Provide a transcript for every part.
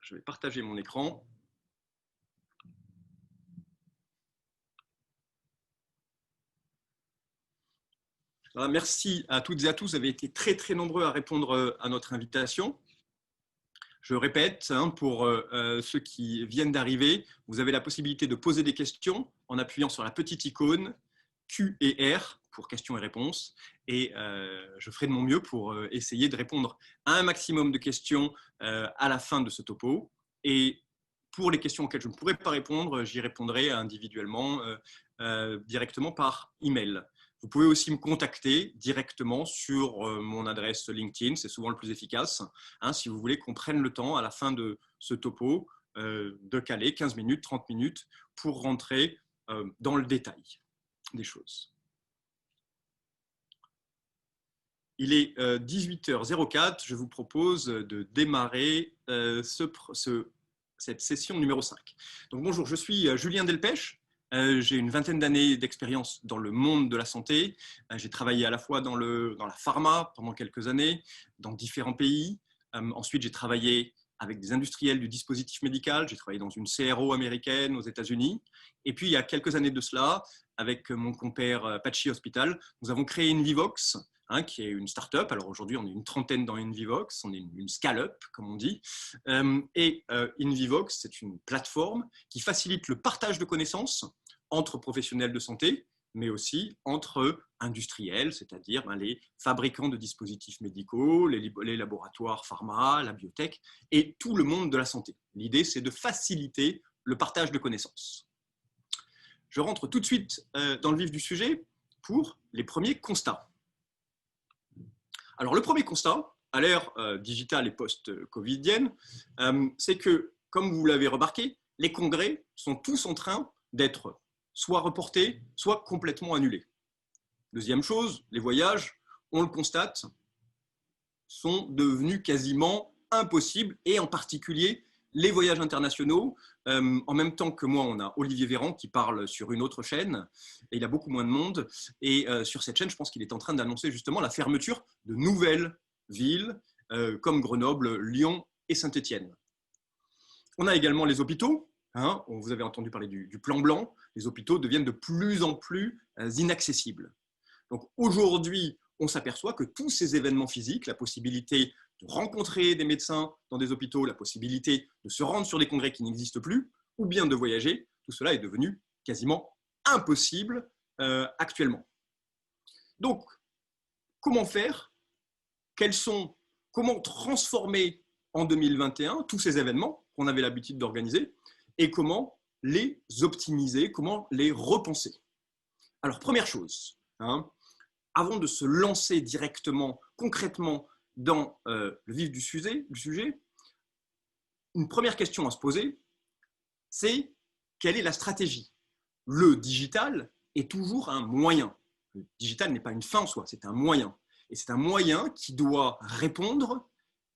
Je vais partager mon écran. Voilà, merci à toutes et à tous. Vous avez été très, très nombreux à répondre à notre invitation. Je répète, pour ceux qui viennent d'arriver, vous avez la possibilité de poser des questions en appuyant sur la petite icône Q et R pour questions et réponses. Et je ferai de mon mieux pour essayer de répondre à un maximum de questions à la fin de ce topo. Et pour les questions auxquelles je ne pourrai pas répondre, j'y répondrai individuellement, directement par email. Vous pouvez aussi me contacter directement sur mon adresse LinkedIn, c'est souvent le plus efficace, si vous voulez qu'on prenne le temps à la fin de ce topo de caler 15 minutes, 30 minutes pour rentrer dans le détail des choses. Il est 18h04, je vous propose de démarrer cette session numéro 5. Donc bonjour, je suis Julien Delpech. J'ai une vingtaine d'années d'expérience dans le monde de la santé. J'ai travaillé à la fois dans la pharma pendant quelques années, dans différents pays. Ensuite, j'ai travaillé avec des industriels du dispositif médical. J'ai travaillé dans une CRO américaine aux États-Unis. Et puis, il y a quelques années de cela, avec mon compère Apache Hospital, nous avons créé InVivox, qui est une start-up. Alors aujourd'hui, on est une trentaine dans InVivox, on est une scale-up, comme on dit. Et InVivox, c'est une plateforme qui facilite le partage de connaissances entre professionnels de santé, mais aussi entre industriels, c'est-à-dire les fabricants de dispositifs médicaux, les laboratoires pharma, la biotech, et tout le monde de la santé. L'idée, c'est de faciliter le partage de connaissances. Je rentre tout de suite dans le vif du sujet pour les premiers constats. Alors, le premier constat, à l'ère digitale et post-covidienne, c'est que, comme vous l'avez remarqué, les congrès sont tous en train d'être soit reportés, soit complètement annulés. Deuxième chose, les voyages, on le constate, sont devenus quasiment impossibles, et en particulier les voyages internationaux. En même temps que moi, on a Olivier Véran qui parle sur une autre chaîne, et il a beaucoup moins de monde. Et sur cette chaîne, je pense qu'il est en train d'annoncer justement la fermeture de nouvelles villes comme Grenoble, Lyon et Saint-Étienne. On a également les hôpitaux. Vous avez entendu parler du plan blanc. Les hôpitaux deviennent de plus en plus inaccessibles. Donc aujourd'hui, on s'aperçoit que tous ces événements physiques, la possibilité de rencontrer des médecins dans des hôpitaux, la possibilité de se rendre sur des congrès qui n'existent plus, ou bien de voyager, tout cela est devenu quasiment impossible actuellement. Donc, comment faire? Comment transformer en 2021 tous ces événements qu'on avait l'habitude d'organiser et comment les optimiser, comment les repenser? Alors, première chose, avant de se lancer directement, concrètement, dans le vif du sujet, une première question à se poser, c'est quelle est la stratégie? Le digital est toujours un moyen. Le digital n'est pas une fin en soi, c'est un moyen. Et c'est un moyen qui doit répondre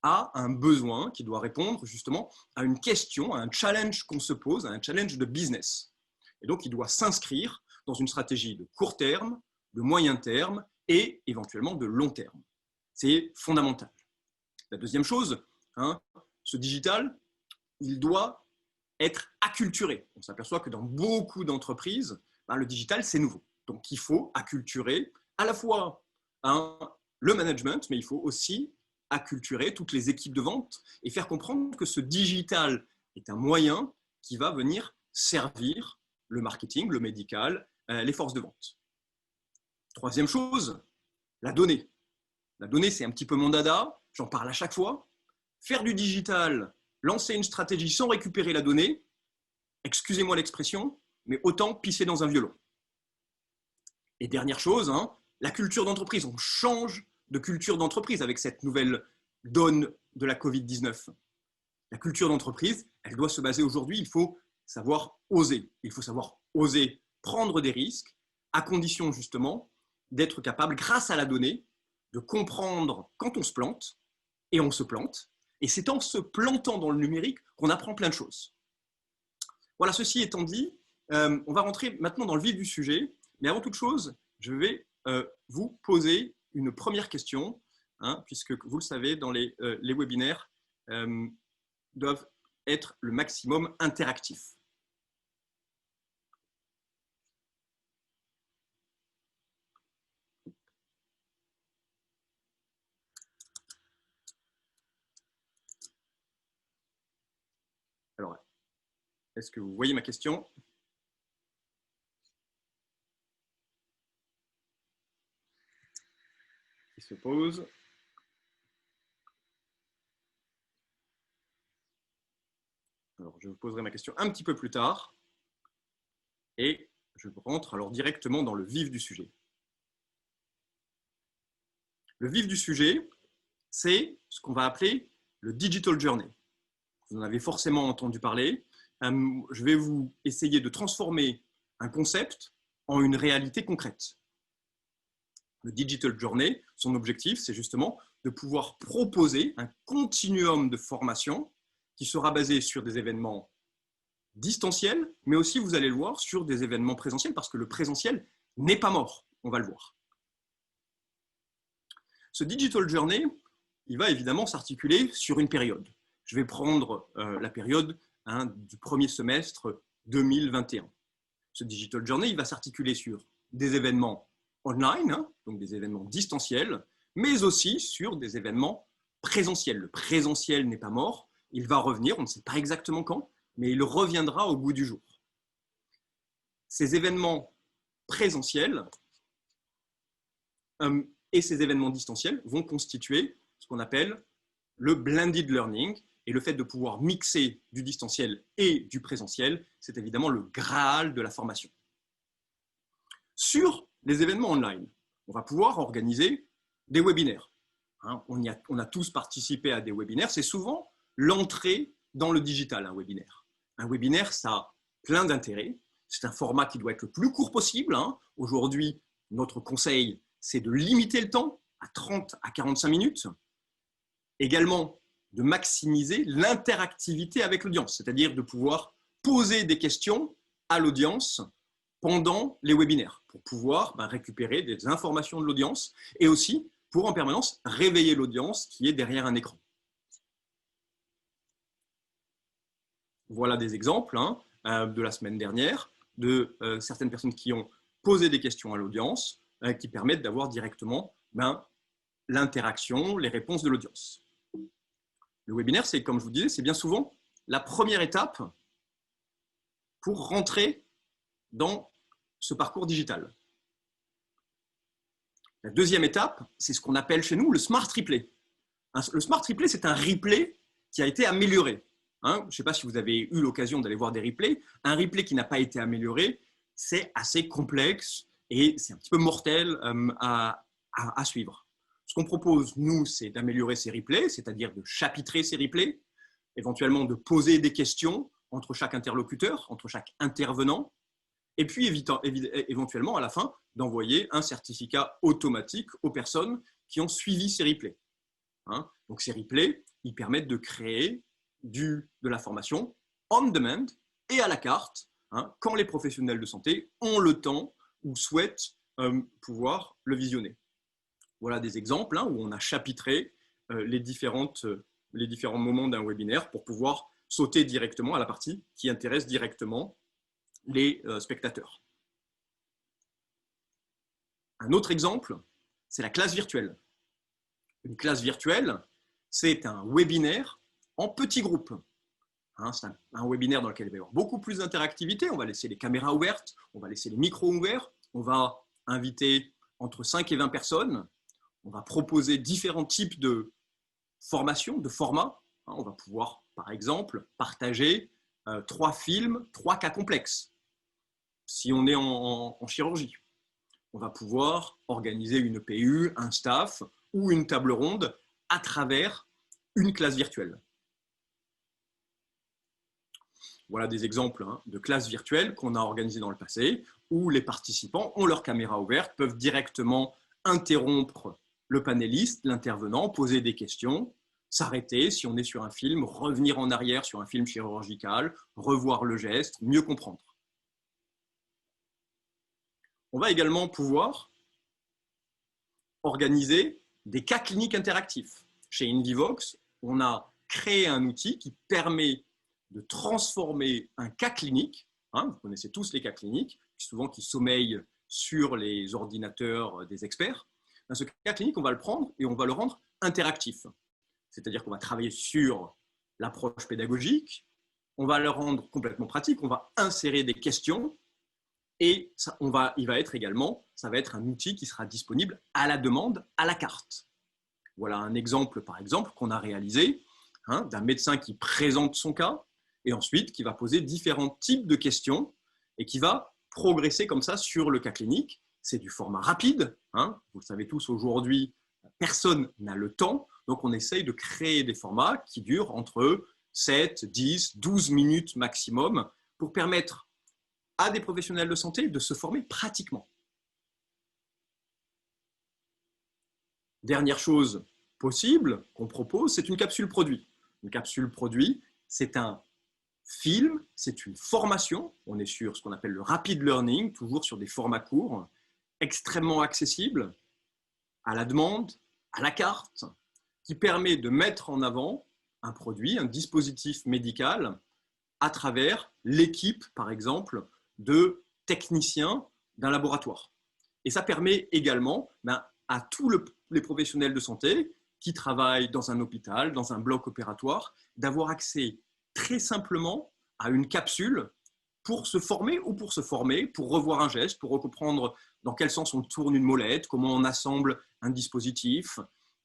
à un besoin, qui doit répondre justement à une question, à un challenge qu'on se pose, à un challenge de business. Et donc, il doit s'inscrire dans une stratégie de court terme, de moyen terme et éventuellement de long terme. C'est fondamental. La deuxième chose, ce digital, il doit être acculturé. On s'aperçoit que dans beaucoup d'entreprises, le digital, c'est nouveau. Donc, il faut acculturer à la fois le management, mais il faut aussi acculturer toutes les équipes de vente et faire comprendre que ce digital est un moyen qui va venir servir le marketing, le médical, les forces de vente. Troisième chose, la donnée. La donnée, c'est un petit peu mon dada, j'en parle à chaque fois. Faire du digital, lancer une stratégie sans récupérer la donnée, excusez-moi l'expression, mais autant pisser dans un violon. Et dernière chose, la culture d'entreprise. On change de culture d'entreprise avec cette nouvelle donne de la Covid-19. La culture d'entreprise, elle doit se baser aujourd'hui, il faut savoir oser. Il faut savoir oser prendre des risques, à condition justement d'être capable, grâce à la donnée, de comprendre quand on se plante, et on se plante. Et c'est en se plantant dans le numérique qu'on apprend plein de choses. Voilà, ceci étant dit, on va rentrer maintenant dans le vif du sujet. Mais avant toute chose, je vais vous poser une première question, puisque vous le savez, dans les webinaires doivent être le maximum interactif. Alors, est-ce que vous voyez ma question? Qui se pose. Alors, je vous poserai ma question un petit peu plus tard. Et je rentre alors directement dans le vif du sujet. Le vif du sujet, c'est ce qu'on va appeler le digital journey. Vous en avez forcément entendu parler. Je vais vous essayer de transformer un concept en une réalité concrète. Le digital journey, son objectif, c'est justement de pouvoir proposer un continuum de formation qui sera basé sur des événements distanciels, mais aussi, vous allez le voir, sur des événements présentiels, parce que le présentiel n'est pas mort, on va le voir. Ce digital journey, il va évidemment s'articuler sur une période. Je vais prendre la période du premier semestre 2021. Ce digital journey, il va s'articuler sur des événements online, donc des événements distanciels, mais aussi sur des événements présentiels. Le présentiel n'est pas mort, il va revenir, on ne sait pas exactement quand, mais il reviendra au bout du jour. Ces événements présentiels et ces événements distanciels vont constituer ce qu'on appelle le blended learning. Et le fait de pouvoir mixer du distanciel et du présentiel, c'est évidemment le Graal de la formation. Sur les événements online, on va pouvoir organiser des webinaires. On a tous participé à des webinaires. C'est souvent l'entrée dans le digital, un webinaire. Un webinaire, ça a plein d'intérêts. C'est un format qui doit être le plus court possible. Aujourd'hui, notre conseil, c'est de limiter le temps à 30 à 45 minutes. Également, de maximiser l'interactivité avec l'audience, c'est-à-dire de pouvoir poser des questions à l'audience pendant les webinaires pour pouvoir récupérer des informations de l'audience et aussi pour en permanence réveiller l'audience qui est derrière un écran. Voilà des exemples de la semaine dernière de certaines personnes qui ont posé des questions à l'audience qui permettent d'avoir directement l'interaction, les réponses de l'audience. Le webinaire, c'est, comme je vous disais, c'est bien souvent la première étape pour rentrer dans ce parcours digital. La deuxième étape, c'est ce qu'on appelle chez nous le Smart Replay. Le Smart Replay, c'est un replay qui a été amélioré. Je ne sais pas si vous avez eu l'occasion d'aller voir des replays. Un replay qui n'a pas été amélioré, c'est assez complexe et c'est un petit peu mortel à suivre. Ce qu'on propose, nous, c'est d'améliorer ces replays, c'est-à-dire de chapitrer ces replays, éventuellement de poser des questions entre chaque interlocuteur, entre chaque intervenant, et puis éventuellement, à la fin, d'envoyer un certificat automatique aux personnes qui ont suivi ces replays. Donc ces replays, ils permettent de créer de la formation on demand et à la carte, quand les professionnels de santé ont le temps ou souhaitent pouvoir le visionner. Voilà des exemples où on a chapitré les différents moments d'un webinaire pour pouvoir sauter directement à la partie qui intéresse directement les spectateurs. Un autre exemple, c'est la classe virtuelle. Une classe virtuelle, c'est un webinaire en petits groupes. C'est un webinaire dans lequel il va y avoir beaucoup plus d'interactivité. On va laisser les caméras ouvertes, on va laisser les micros ouverts, on va inviter entre 5 et 20 personnes. On va proposer différents types de formations, de formats. On va pouvoir, par exemple, partager 3 films, 3 cas complexes. Si on est en chirurgie, on va pouvoir organiser une PU, un staff ou une table ronde à travers une classe virtuelle. Voilà des exemples de classes virtuelles qu'on a organisées dans le passé où les participants ont leur caméra ouverte, peuvent directement interrompre le panéliste, l'intervenant, poser des questions, s'arrêter si on est sur un film, revenir en arrière sur un film chirurgical, revoir le geste, mieux comprendre. On va également pouvoir organiser des cas cliniques interactifs. Chez Invivox, on a créé un outil qui permet de transformer un cas clinique, hein, vous connaissez tous les cas cliniques, souvent qui sommeillent sur les ordinateurs des experts. Dans ce cas clinique, on va le prendre et on va le rendre interactif. C'est-à-dire qu'on va travailler sur l'approche pédagogique, on va le rendre complètement pratique, on va insérer des questions et ça, il va être également, ça va être un outil qui sera disponible à la demande, à la carte. Voilà un exemple, par exemple, qu'on a réalisé, hein, d'un médecin qui présente son cas et ensuite qui va poser différents types de questions et qui va progresser comme ça sur le cas clinique. C'est du format rapide, hein. Vous le savez tous, aujourd'hui, personne n'a le temps, donc on essaye de créer des formats qui durent entre 7, 10, 12 minutes maximum pour permettre à des professionnels de santé de se former pratiquement. Dernière chose possible qu'on propose, c'est une capsule produit. Une capsule produit, c'est un film, c'est une formation. On est sur ce qu'on appelle le rapid learning, toujours sur des formats courts, extrêmement accessibles, à la demande, à la carte, qui permet de mettre en avant un produit, un dispositif médical, à travers l'équipe, par exemple, de techniciens d'un laboratoire. Et ça permet également à tous les professionnels de santé qui travaillent dans un hôpital, dans un bloc opératoire, d'avoir accès très simplement à une capsule pour se former ou pour se former, pour revoir un geste, pour comprendre dans quel sens on tourne une molette, comment on assemble un dispositif,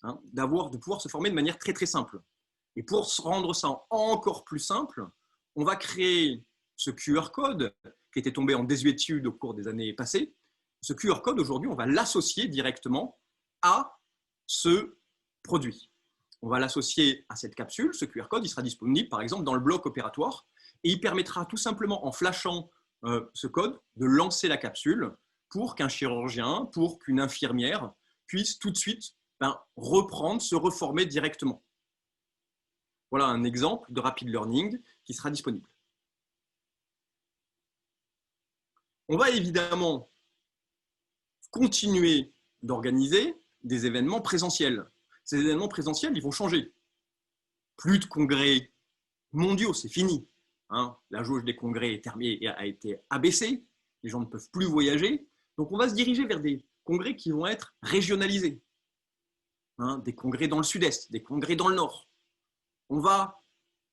hein, de pouvoir se former de manière très très simple. Et pour rendre ça encore plus simple, on va créer ce QR code qui était tombé en désuétude au cours des années passées. Ce QR code, aujourd'hui, on va l'associer directement à ce produit. On va l'associer à cette capsule. Ce QR code, il sera disponible, par exemple, dans le bloc opératoire et il permettra tout simplement, en flashant ce code, de lancer la capsule pour qu'un chirurgien, pour qu'une infirmière puisse tout de suite reprendre, se reformer directement. Voilà un exemple de rapid learning qui sera disponible. On va évidemment continuer d'organiser des événements présentiels. Ces événements présentiels, ils vont changer. Plus de congrès mondiaux, c'est fini. Hein, la jauge des congrès a été abaissée, les gens ne peuvent plus voyager. Donc on va se diriger vers des congrès qui vont être régionalisés. Hein, des congrès dans le sud-est, des congrès dans le nord. On va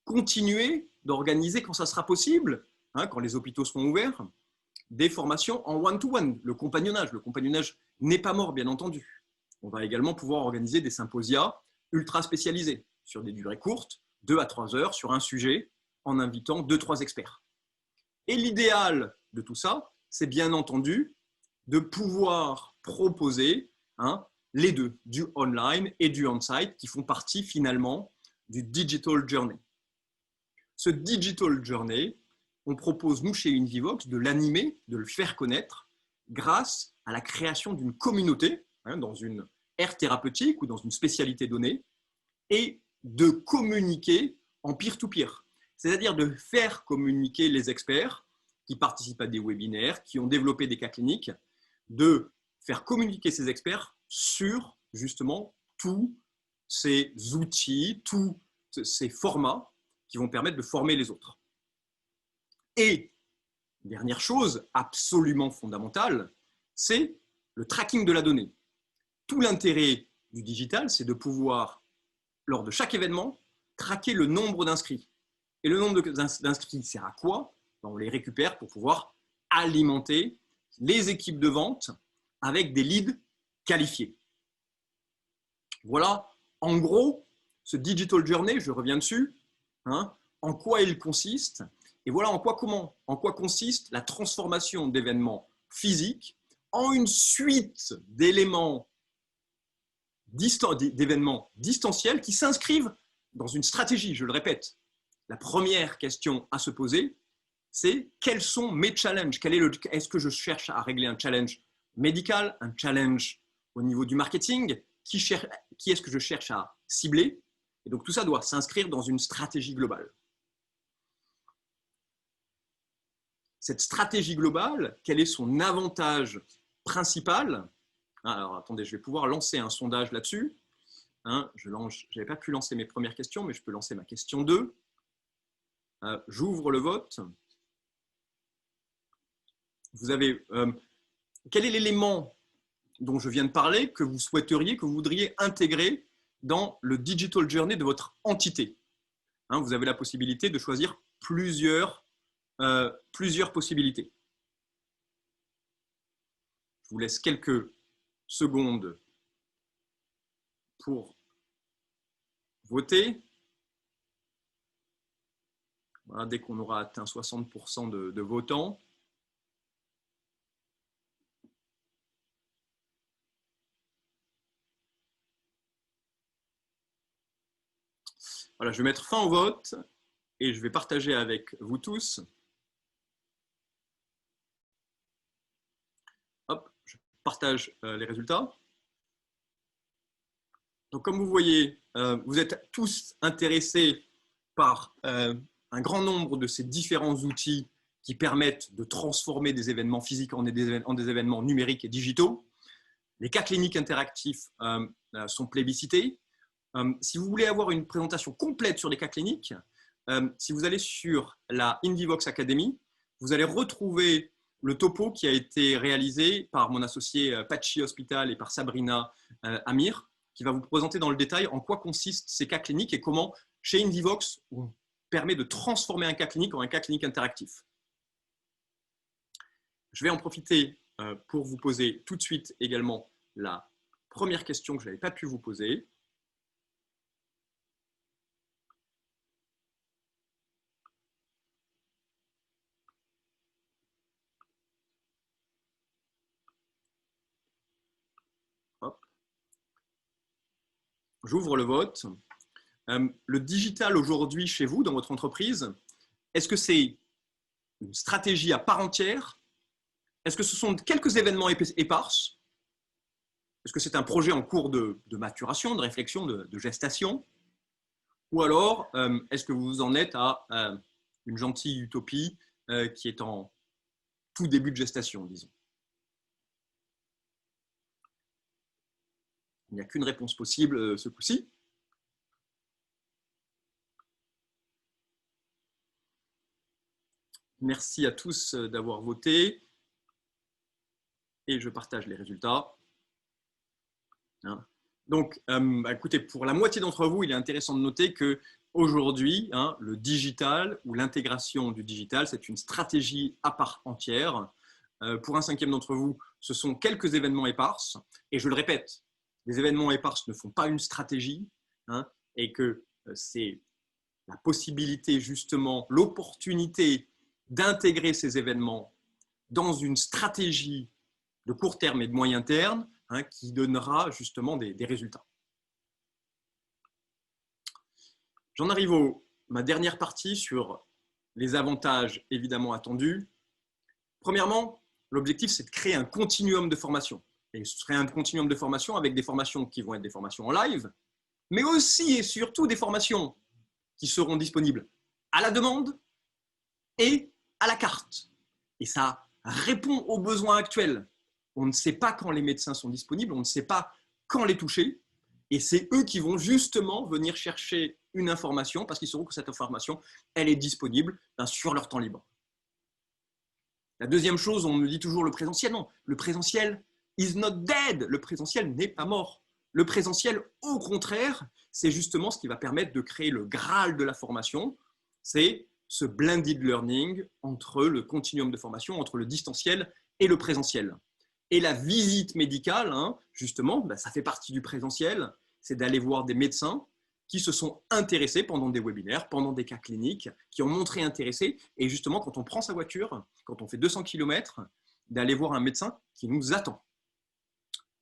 continuer d'organiser, quand ça sera possible, hein, quand les hôpitaux seront ouverts, des formations en one-to-one, le compagnonnage. Le compagnonnage n'est pas mort, bien entendu. On va également pouvoir organiser des symposia ultra spécialisés, sur des durées courtes, 2 à 3 heures, sur un sujet, en invitant 2-3 experts. Et l'idéal de tout ça, c'est bien entendu de pouvoir proposer les deux, du online et du on-site, qui font partie finalement du digital journey. Ce digital journey, on propose, nous, chez Univivox, de l'animer, de le faire connaître grâce à la création d'une communauté, dans une aire thérapeutique ou dans une spécialité donnée, et de communiquer en peer-to-peer. C'est-à-dire de faire communiquer les experts qui participent à des webinaires, qui ont développé des cas cliniques, de faire communiquer ces experts sur, justement, tous ces outils, tous ces formats qui vont permettre de former les autres. Et, dernière chose absolument fondamentale, c'est le tracking de la donnée. Tout l'intérêt du digital, c'est de pouvoir, lors de chaque événement, traquer le nombre d'inscrits. Et le nombre d'inscrits sert à quoi? On les récupère pour pouvoir alimenter les équipes de vente avec des leads qualifiés. Voilà, en gros, ce digital journey, je reviens dessus, en quoi il consiste. Et voilà en quoi consiste la transformation d'événements physiques en une suite d'événements distanciels qui s'inscrivent dans une stratégie, je le répète. La première question à se poser, c'est quels sont mes challenges? Est-ce que je cherche à régler un challenge médical, un challenge au niveau du marketing? Qui est-ce que je cherche à cibler? Et donc tout ça doit s'inscrire dans une stratégie globale. Cette stratégie globale, quel est son avantage principal? Alors attendez, je vais pouvoir lancer un sondage là-dessus. Je n'avais pas pu lancer mes premières questions, mais je peux lancer ma question 2. J'ouvre le vote. Vous avez, quel est l'élément dont je viens de parler que vous souhaiteriez, que vous voudriez intégrer dans le digital journey de votre entité? Vous avez la possibilité de choisir plusieurs possibilités. Je vous laisse quelques secondes pour voter. Voilà, dès qu'on aura atteint 60% de votants. Voilà, je vais mettre fin au vote et je vais partager avec vous tous. Hop, je partage les résultats. Donc, comme vous voyez, vous êtes tous intéressés par un grand nombre de ces différents outils qui permettent de transformer des événements physiques en des événements numériques et digitaux. Les cas cliniques interactifs sont plébiscités. Si vous voulez avoir une présentation complète sur les cas cliniques, si vous allez sur la Indivox Academy, vous allez retrouver le topo qui a été réalisé par mon associé Patchy Hospital et par Sabrina Amir, qui va vous présenter dans le détail en quoi consistent ces cas cliniques et comment, chez Indivox, on permet de transformer un cas clinique en un cas clinique interactif. Je vais en profiter pour vous poser tout de suite également la première question que je n'avais pas pu vous poser. J'ouvre le vote. Le digital aujourd'hui chez vous, dans votre entreprise, est-ce que c'est une stratégie à part entière? Est-ce que ce sont quelques événements éparses? Est-ce que c'est un projet en cours de maturation, de réflexion, de gestation? Ou alors, est-ce que vous en êtes à une gentille utopie qui est en tout début de gestation, disons? Il n'y a qu'une réponse possible ce coup-ci. Merci à tous d'avoir voté. Et je partage les résultats. Donc, écoutez, pour la moitié d'entre vous, il est intéressant de noter qu'aujourd'hui, le digital ou l'intégration du digital, c'est une stratégie à part entière. Pour un cinquième d'entre vous, ce sont quelques événements éparses. Et je le répète, les événements éparses ne font pas une stratégie, et que c'est la possibilité, justement, l'opportunité d'intégrer ces événements dans une stratégie de court terme et de moyen terme qui donnera justement des résultats. J'en arrive à ma dernière partie sur les avantages évidemment attendus. Premièrement, l'objectif, c'est de créer un continuum de formation. Et ce serait un continuum de formation avec des formations qui vont être des formations en live, mais aussi et surtout des formations qui seront disponibles à la demande et à la carte. Et ça répond aux besoins actuels. On ne sait pas quand les médecins sont disponibles, on ne sait pas quand les toucher. Et c'est eux qui vont justement venir chercher une information parce qu'ils sauront que cette information, elle est disponible sur leur temps libre. La deuxième chose, on me dit toujours le présentiel. Non, le présentiel is not dead. Le présentiel n'est pas mort. Le présentiel, au contraire, c'est justement ce qui va permettre de créer le Graal de la formation. C'est ce blended learning entre le continuum de formation, entre le distanciel et le présentiel. Et la visite médicale, justement, ça fait partie du présentiel, c'est d'aller voir des médecins qui se sont intéressés pendant des webinaires, pendant des cas cliniques, qui ont montré intéressés. Et justement, quand on prend sa voiture, quand on fait 200 km, d'aller voir un médecin qui nous attend.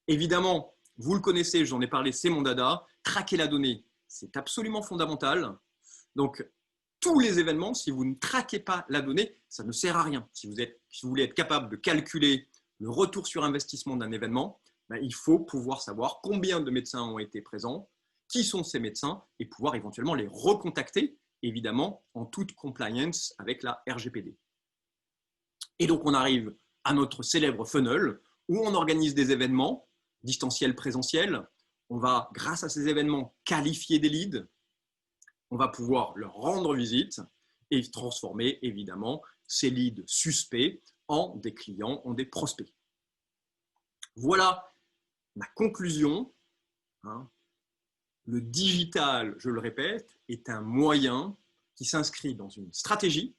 Évidemment, vous le connaissez, j'en ai parlé, c'est mon dada. Traquer la donnée, c'est absolument fondamental. Donc, tous les événements, si vous ne traquez pas la donnée, ça ne sert à rien. Si vous voulez être capable de calculer le retour sur investissement d'un événement, il faut pouvoir savoir combien de médecins ont été présents, qui sont ces médecins et pouvoir éventuellement les recontacter, évidemment, en toute compliance avec la RGPD. Et donc, on arrive à notre célèbre funnel où on organise des événements distanciels, présentiels. On va, grâce à ces événements, qualifier des leads. On va pouvoir leur rendre visite et transformer évidemment ces leads suspects en des clients, en des prospects. Voilà ma conclusion. Le digital, je le répète, est un moyen qui s'inscrit dans une stratégie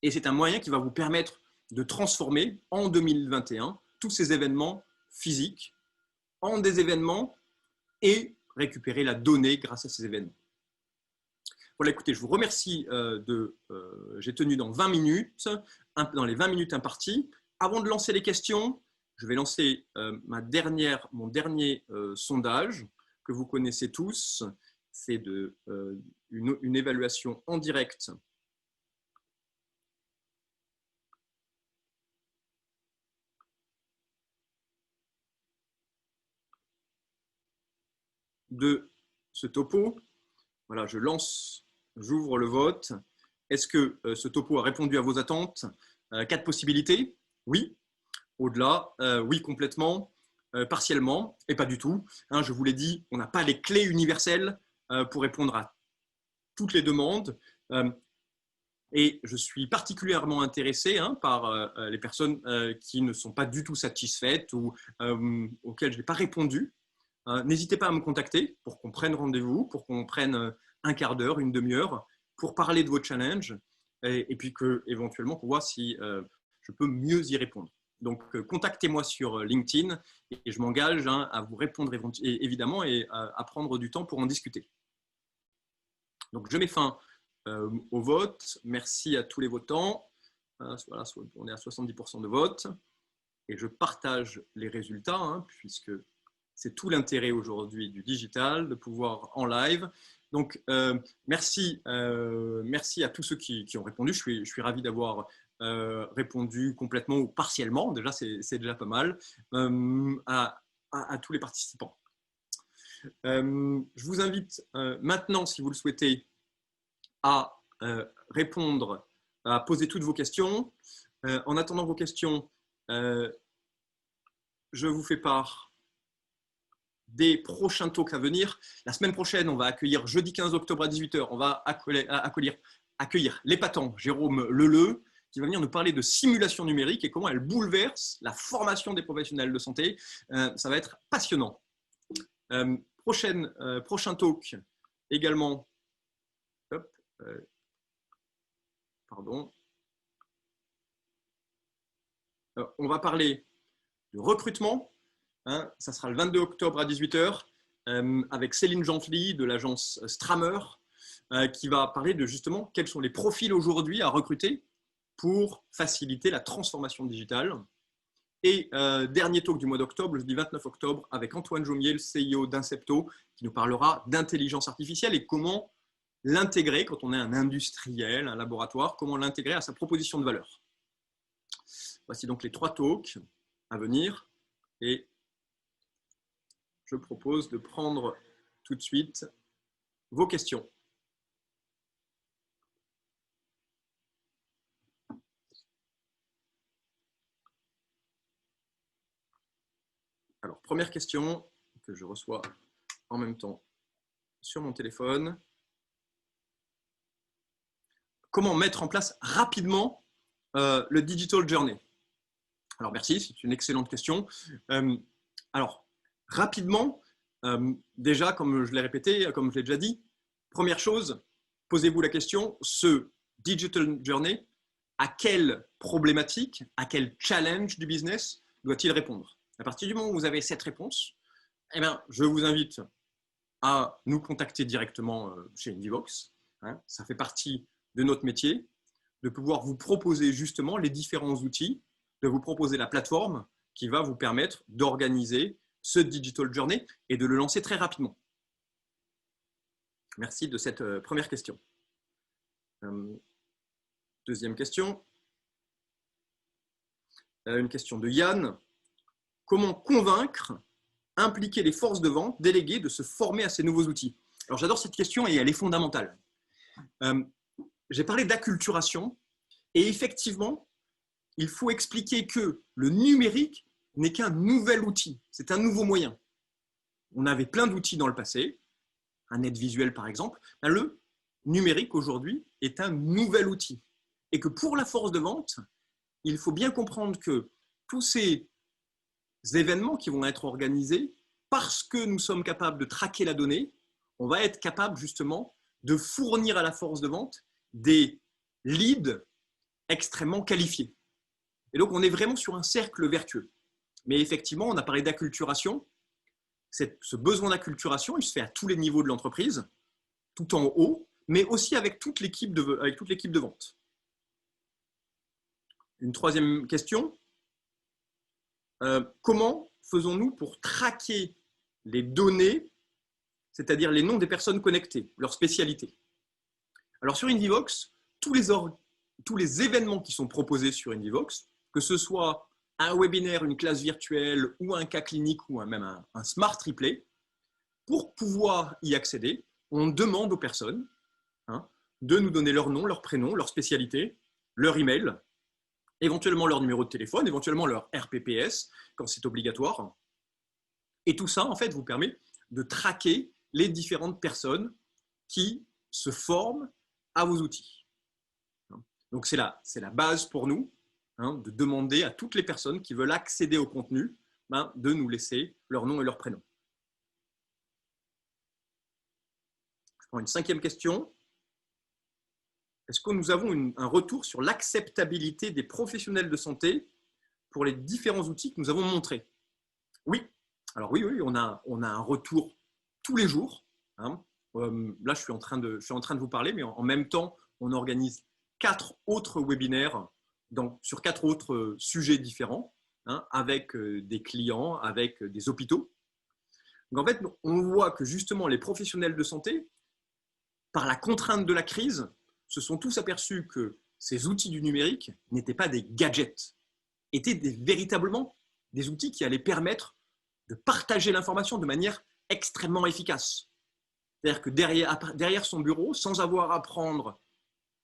et c'est un moyen qui va vous permettre de transformer en 2021 tous ces événements physiques en des événements et récupérer la donnée grâce à ces événements. Voilà, écoutez, je vous remercie j'ai tenu dans 20 minutes, dans les 20 minutes imparties. Avant de lancer les questions, je vais lancer mon dernier sondage que vous connaissez tous. C'est une évaluation en direct de ce topo. Voilà, j'ouvre le vote. Est-ce que ce topo a répondu à vos attentes? 4 possibilités. Oui. Au-delà, oui, complètement, partiellement, et pas du tout. Je vous l'ai dit, on n'a pas les clés universelles pour répondre à toutes les demandes. Et je suis particulièrement intéressé par les personnes qui ne sont pas du tout satisfaites ou auxquelles je n'ai pas répondu. N'hésitez pas à me contacter pour qu'on prenne rendez-vous, pour qu'on prenne un quart d'heure, une demi-heure, pour parler de vos challenges et puis éventuellement pour voir si je peux mieux y répondre. Donc, contactez-moi sur LinkedIn et je m'engage à vous répondre évidemment et à prendre du temps pour en discuter. Donc, je mets fin au vote. Merci à tous les votants. Voilà, on est à 70% de vote et je partage les résultats puisque c'est tout l'intérêt aujourd'hui du digital, de pouvoir en live. Donc, merci à tous ceux qui ont répondu. Je suis ravi d'avoir répondu complètement ou partiellement. Déjà, c'est déjà pas mal à tous les participants. Je vous invite maintenant, si vous le souhaitez, à répondre, à poser toutes vos questions. En attendant vos questions, je vous fais part des prochains talks à venir. La semaine prochaine, on va accueillir jeudi 15 octobre à 18 h, on va accueillir l'épatant Jérôme Leleu, qui va venir nous parler de simulation numérique et comment elle bouleverse la formation des professionnels de santé. Ça va être passionnant. Prochain talk également. On va parler de recrutement. Ça sera le 22 octobre à 18 h avec Céline Gently de l'agence Strammer qui va parler de justement quels sont les profils aujourd'hui à recruter pour faciliter la transformation digitale. Et dernier talk du mois d'octobre, le jeudi 29 octobre, avec Antoine Jaumier, le CIO d'Incepto, qui nous parlera d'intelligence artificielle et comment l'intégrer quand on est un industriel, un laboratoire, comment l'intégrer à sa proposition de valeur. Voici donc les 3 talks à venir et je propose de prendre tout de suite vos questions. Alors, première question que je reçois en même temps sur mon téléphone. Comment mettre en place rapidement le Digital Journey? Alors, merci, c'est une excellente question. Alors, rapidement, déjà, comme je l'ai répété, comme je l'ai déjà dit, première chose, posez-vous la question, ce Digital Journey, à quelle problématique, à quel challenge du business doit-il répondre? À partir du moment où vous avez cette réponse, eh bien, je vous invite à nous contacter directement chez Indivox. Ça fait partie de notre métier, de pouvoir vous proposer justement les différents outils, de vous proposer la plateforme qui va vous permettre d'organiser ce Digital Journey et de le lancer très rapidement. Merci de cette première question. Deuxième question. Une question de Yann. Comment convaincre, impliquer les forces de vente déléguées de se former à ces nouveaux outils? Alors j'adore cette question et elle est fondamentale. J'ai parlé d'acculturation et effectivement, il faut expliquer que le numérique n'est qu'un nouvel outil, c'est un nouveau moyen. On avait plein d'outils dans le passé, un aide visuel par exemple. Le numérique aujourd'hui est un nouvel outil. Et que pour la force de vente, il faut bien comprendre que tous ces événements qui vont être organisés, parce que nous sommes capables de traquer la donnée, on va être capable justement de fournir à la force de vente des leads extrêmement qualifiés. Et donc, on est vraiment sur un cercle vertueux. Mais effectivement, on a parlé d'acculturation. Ce besoin d'acculturation, il se fait à tous les niveaux de l'entreprise, tout en haut, mais aussi avec toute l'équipe de vente. Une troisième question. Comment faisons-nous pour traquer les données, c'est-à-dire les noms des personnes connectées, leur spécialité? Alors sur Indivox, tous les événements qui sont proposés sur Indivox, que ce soit un webinaire, une classe virtuelle ou un cas clinique ou même un smart replay, pour pouvoir y accéder, on demande aux personnes de nous donner leur nom, leur prénom, leur spécialité, leur email, éventuellement leur numéro de téléphone, éventuellement leur RPPS quand c'est obligatoire. Et tout ça, en fait, vous permet de traquer les différentes personnes qui se forment à vos outils. Donc, c'est la base pour nous de demander à toutes les personnes qui veulent accéder au contenu de nous laisser leur nom et leur prénom. Je prends une cinquième question. Est-ce que nous avons un retour sur l'acceptabilité des professionnels de santé pour les différents outils que nous avons montrés? Oui. Alors oui, on a un retour tous les jours. Là, je suis en train de vous parler, mais en même temps, on organise 4 autres webinaires sur 4 autres sujets différents, avec des clients, avec des hôpitaux. Donc en fait, on voit que justement les professionnels de santé, par la contrainte de la crise, se sont tous aperçus que ces outils du numérique n'étaient pas des gadgets, étaient véritablement des outils qui allaient permettre de partager l'information de manière extrêmement efficace. C'est-à-dire que derrière son bureau, sans avoir à prendre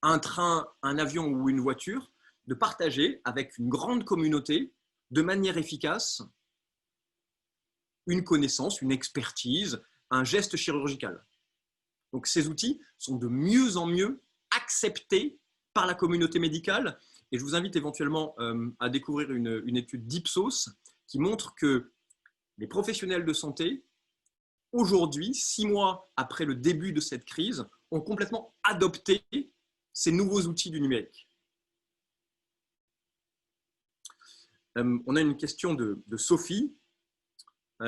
un train, un avion ou une voiture, de partager avec une grande communauté de manière efficace une connaissance, une expertise, un geste chirurgical. Donc ces outils sont de mieux en mieux acceptés par la communauté médicale. Et je vous invite éventuellement à découvrir une étude d'Ipsos qui montre que les professionnels de santé, aujourd'hui, 6 mois après le début de cette crise, ont complètement adopté ces nouveaux outils du numérique. On a une question de Sophie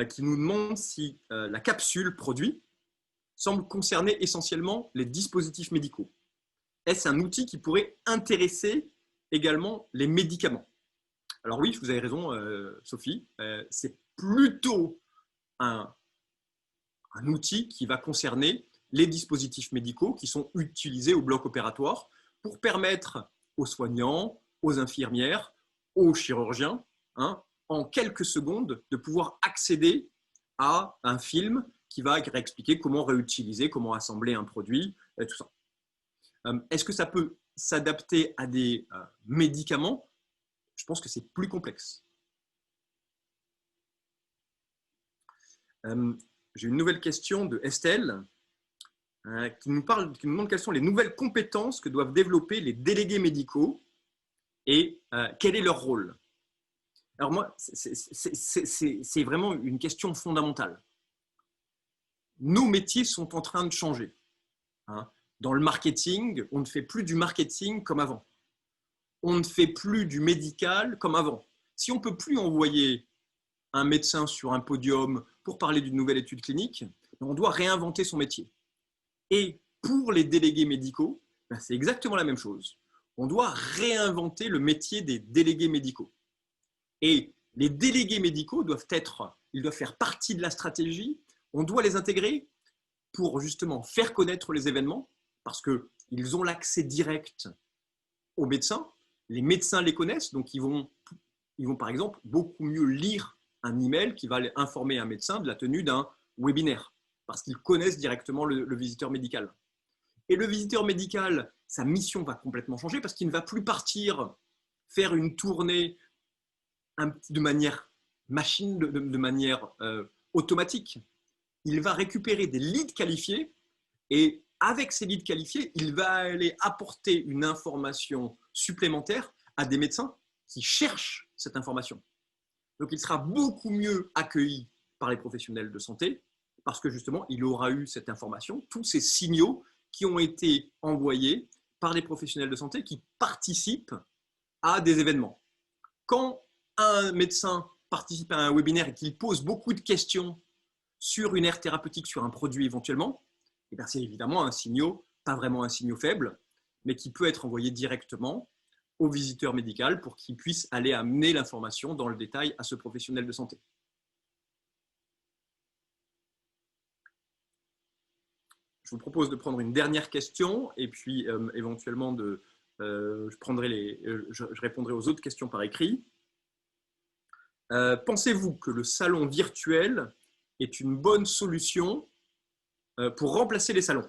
qui nous demande si la capsule produit semble concerner essentiellement les dispositifs médicaux. Est-ce un outil qui pourrait intéresser également les médicaments? Alors oui, vous avez raison, Sophie, c'est plutôt un outil qui va concerner les dispositifs médicaux qui sont utilisés au bloc opératoire pour permettre aux soignants, aux infirmières, aux chirurgiens, en quelques secondes, de pouvoir accéder à un film qui va expliquer comment réutiliser, comment assembler un produit, et tout ça. Est-ce que ça peut s'adapter à des médicaments? Je pense que c'est plus complexe. J'ai une nouvelle question de Estelle qui nous demande quelles sont les nouvelles compétences que doivent développer les délégués médicaux et quel est leur rôle. Alors moi, c'est vraiment une question fondamentale. Nos métiers sont en train de changer. Dans le marketing, on ne fait plus du marketing comme avant. On ne fait plus du médical comme avant. Si on ne peut plus envoyer un médecin sur un podium pour parler d'une nouvelle étude clinique, on doit réinventer son métier. Et pour les délégués médicaux, c'est exactement la même chose. On doit réinventer le métier des délégués médicaux. Et les délégués médicaux doivent faire partie de la stratégie. On doit les intégrer pour justement faire connaître les événements parce qu'ils ont l'accès direct aux médecins. Les médecins les connaissent, donc ils vont par exemple beaucoup mieux lire un email qui va informer un médecin de la tenue d'un webinaire parce qu'ils connaissent directement le visiteur médical. Et le visiteur médical, sa mission va complètement changer parce qu'il ne va plus partir faire une tournée de manière machine, de manière automatique. Il va récupérer des leads qualifiés et avec ces leads qualifiés, il va aller apporter une information supplémentaire à des médecins qui cherchent cette information. Donc, il sera beaucoup mieux accueilli par les professionnels de santé parce que justement, il aura eu cette information, tous ces signaux qui ont été envoyés par les professionnels de santé qui participent à des événements. Quand un médecin participe à un webinaire et qu'il pose beaucoup de questions sur une aire thérapeutique, sur un produit éventuellement, eh c'est évidemment un signal, pas vraiment un signal faible, mais qui peut être envoyé directement au visiteur médical pour qu'il puisse aller amener l'information dans le détail à ce professionnel de santé. Je vous propose de prendre une dernière question et puis éventuellement je répondrai aux autres questions par écrit. Pensez-vous que le salon virtuel est une bonne solution pour remplacer les salons?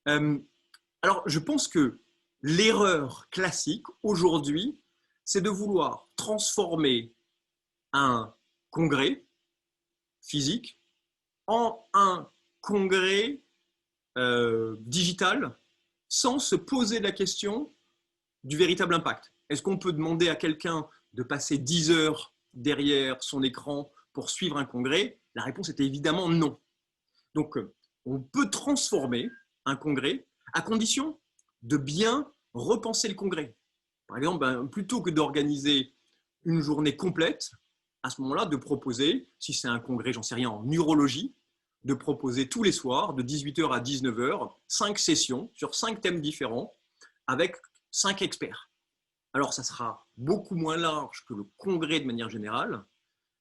Alors, je pense que l'erreur classique aujourd'hui, c'est de vouloir transformer un congrès physique en un congrès digital sans se poser la question du véritable impact. Est-ce qu'on peut demander à quelqu'un de passer 10 heures derrière son écran pour suivre un congrès? La réponse était évidemment non. Donc, on peut transformer un congrès à condition de bien repenser le congrès. Par exemple, plutôt que d'organiser une journée complète, à ce moment-là, de proposer, si c'est un congrès, j'en sais rien, en urologie, de proposer tous les soirs, de 18h à 19h, 5 sessions sur 5 thèmes différents avec 5 experts. Alors, ça sera beaucoup moins large que le congrès de manière générale,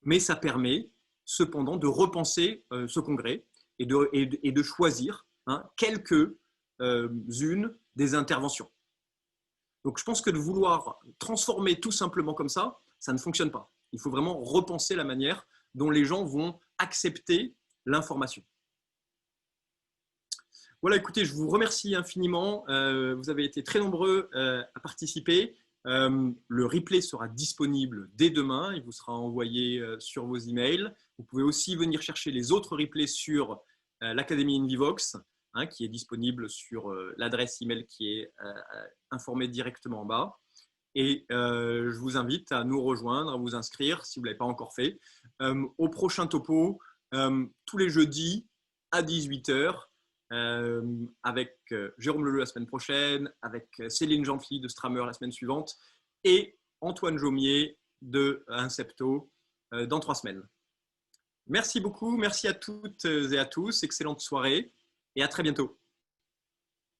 mais ça permet cependant de repenser ce congrès et de choisir quelques-unes des interventions. Donc, je pense que de vouloir transformer tout simplement comme ça ne fonctionne pas. Il faut vraiment repenser la manière dont les gens vont accepter l'information. Voilà, écoutez, je vous remercie infiniment. Vous avez été très nombreux à participer. Le replay sera disponible dès demain. Il vous sera envoyé sur vos emails. Vous pouvez aussi venir chercher les autres replays sur l'Académie Invivox, qui est disponible sur l'adresse email qui est informée directement en bas. Et je vous invite à nous rejoindre, à vous inscrire si vous ne l'avez pas encore fait. Au prochain topo, tous les jeudis à 18h, avec Jérôme Leleu la semaine prochaine, avec Céline Jeanfly de Strammer la semaine suivante et Antoine Jaumier de Incepto dans 3 semaines. Merci beaucoup, merci à toutes et à tous, excellente soirée et à très bientôt.